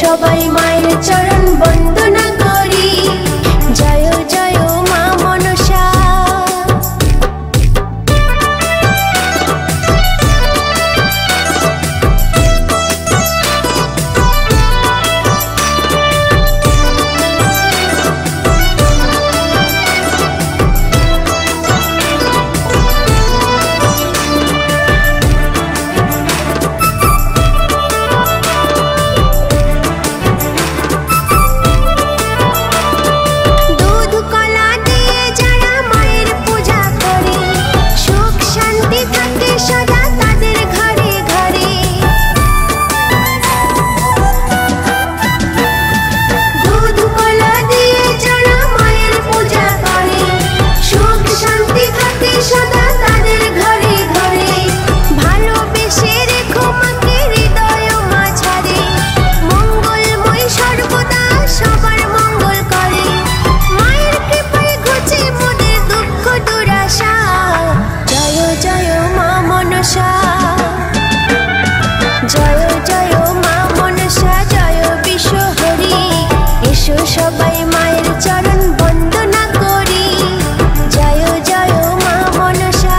সবাই মায়ের চরণ বন্দনা করি। জয় জয় মা মনসা। জয় জয় মা মনসা জয় বিশ্বহরি। এসো সবাই মায়ের চরণ বন্দনা করি। জয় জয় মা মনসা।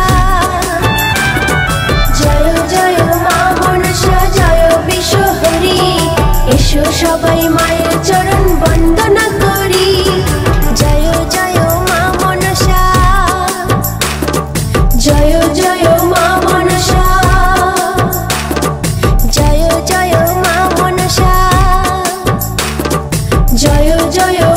জয় জয় মা মনসা জয় বিশ্বহরি। এসো সবাই মায়ের চরণ বন্দনা করি। জয় জয় মা মনসা। জয় জয় মা মনসা। জয় জয় মা মনসা। জয় জয়